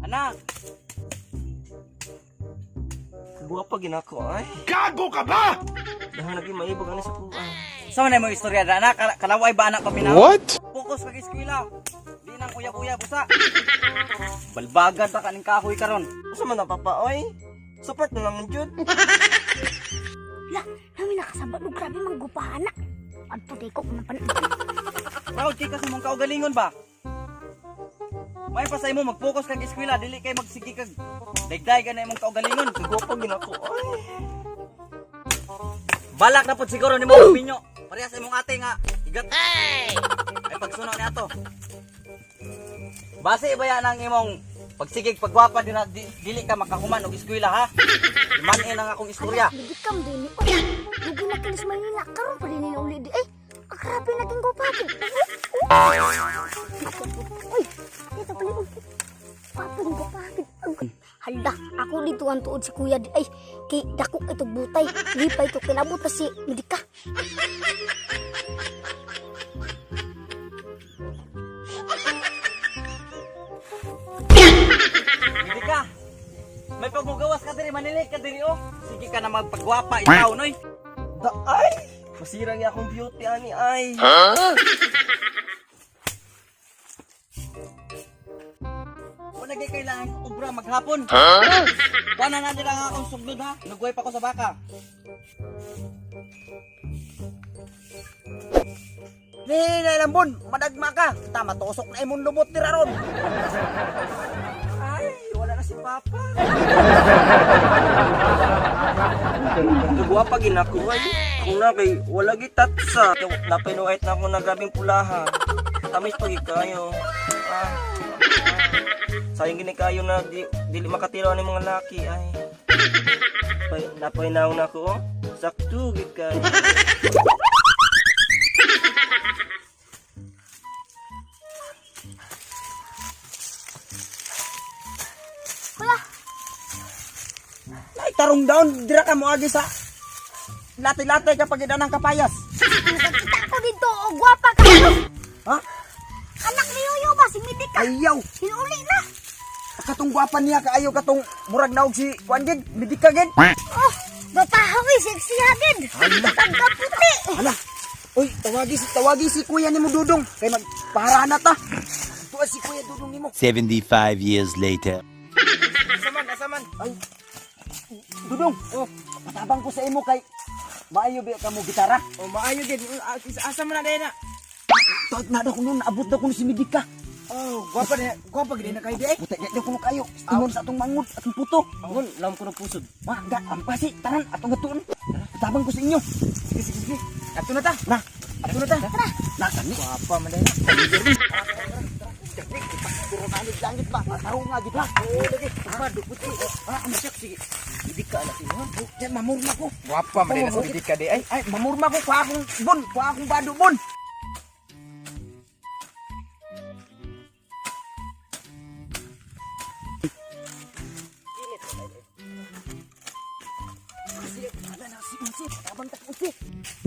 Anak! Buwa pa ginako ay. Gago ka ba? Dahil naging maibog ano sa kuwan. Saan na mo istorya da anak? Kalaway ba anak paminaw? What? Focus kag eskwela. Di nang kuya-kuya busa. Balbagan ta kaning kahoy karon. Asa man na papa oy? Support na lang jud. La, namin nakasabot mo grabe manggupana. Adto di ko napan. Proud ka sa mong kaugalingon ba? May pasay mo mag-focus kag eskwela dili kay magsigi kag dayday ka na imong kaugalingon. Sugo pa ginako ay. Balak na pud siguro nimo opinyo. Pareha sa imong ate nga igat. Ay pagsuno ni ato. Base baya nang imong pagsigig pagwapa dili ka makahuman og eskwela ha. Iman ang akong istorya. Hindi kam din. Dugi na kalis Manila karon pa din nila uli di. Ay, akrabe nating gupati. Uy, ito pala mo. Papang gupati. Hala, ako dito ang tuod si kuya di. Ay, kay dako ito butay. Di pa ito kinabot na si Medika. Hindi ka. May pagmugawas ka diri manilik ka diri oh. Sige ka na magpagwapa ikaw noy. Da ay. Masirang ya akong beauty ani ay. Wala kay kailangan obra maghapon. Wala na dira nga akong sugnod ha. Nagway pa ko sa baka. Ni lambon, madagma ka. Tama tusok na imong lumot dira ron. Ay, wala na si Papa. Nagwa pa ginakuha kung na kay wala gitatsa. Napinuhit na ako na grabing pulaha. Tamis pagi kayo. Sayang gini kayo na dili makatiro ni mga laki ay. Napahinaw na ako oh. Sakto gid kayo. Tarong down, dira ka mo agi sa latay-latay kapag idan ng kapayas. Kita ko dito, o gwapa ka. Ha? Anak ni Yoyo ba, si Medika? Ayaw! Hinuli na. Katong gwapan niya, kaayaw katong murag naog si Kuan gid, Medika gid. Oh, batahoy, sexy agad. Tagkaputi. Hala! Uy, tawagi si Kuya ni mo Dudong. Kay magpahara na ta. Tuwa si Kuya Dudong ni mo. 75 years later. Asaman. Ay, Dudong, oh, patabang ko sa imo kay maayo ba ka mo gitara? Oh, maayo gid. Asa man na dayna? Tawag na daw ko noon, naabot daw ko si Medika. Oh, gwapa gid na kay di ay. Puti daw ko kayo. Ingon sa atong mangud, atong puto. Ngon, lam ko ng pusod. Ga, ampasi, tanan atong gatuon. Patabang ko sa inyo. Sige. Ato na ta. Na, ato na ta. Tara. Na kani. Gwapa man dayna. Puro kanit langit ba? Taro nga gid ba? Lagi. Pado puti. Amasak sige. Medika ala sino. Diyan mamurma ko. Gwapa man din sa Medika di ay. Ay mamurma ko kuha akong bon, kuha akong bado bon.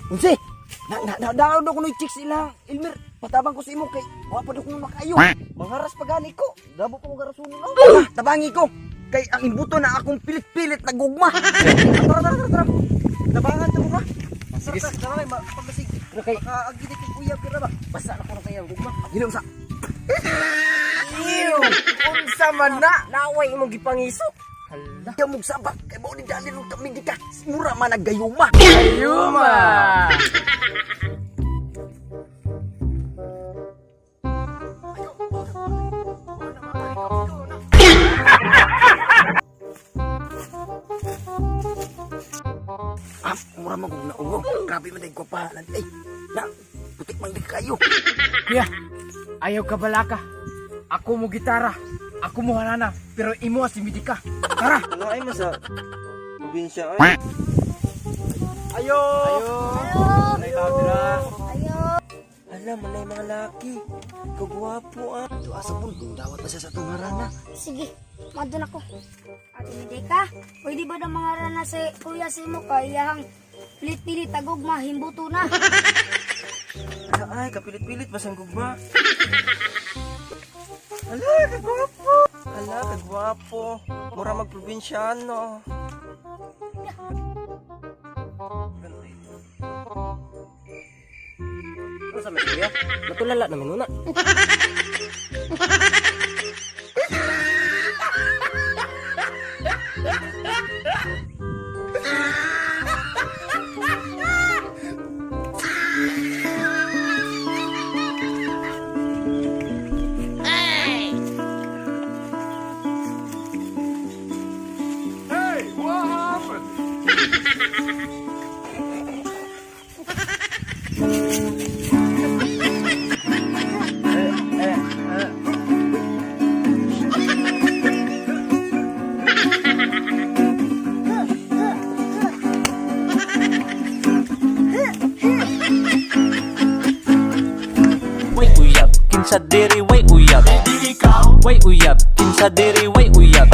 Unsi. Daw ko no chicks ilang Ilmer. Patabang ko sa imo kay wa pa ko makayo. Mangharas pa gani ko. Dabo ko garasuno no. Tabangi ko. Kay ang imbuto na akong pilit-pilit na gugma. Tara. Tabangan to ba? Sige, tara kay pagmasig. Kay agidi kay kuya pira ba? Basta na ko na kay gugma. Gilom sa. Ew! Unsa man na? Naway imong gipangiso. Hala. Kaya mong sabak. Kaya mo ni dalin ng Medika. Mura man nagayuma. Gayuma! Mura man kong naungog. Grabe man tayo gwapalan. Ay, na, putik man di kayo. Kuya, ayaw ka balaka. Ako mo gitara. Ako mo hanana. Pero imo si Medika. Tara! Ano ay mo sa probinsya ay? Ayo! Ay kamera. Alam, manay mga laki. Kagwapo ah. Ito asa po, dawat na siya sa tungarana. Sige, madun ako. Ate Medika, pwede ba na mga rana si kuya si mo kayang pilit-pilit tagog mahimbuto na. Ay, kapilit-pilit, basang gugma. Ala, kagwapo. Hala, kagwapo. Mura magprobinsyano. Ano sa kuya? Natulala namin muna. Way uyab, kinsa diri way uyab. Way uyab, kinsa diri way uyab.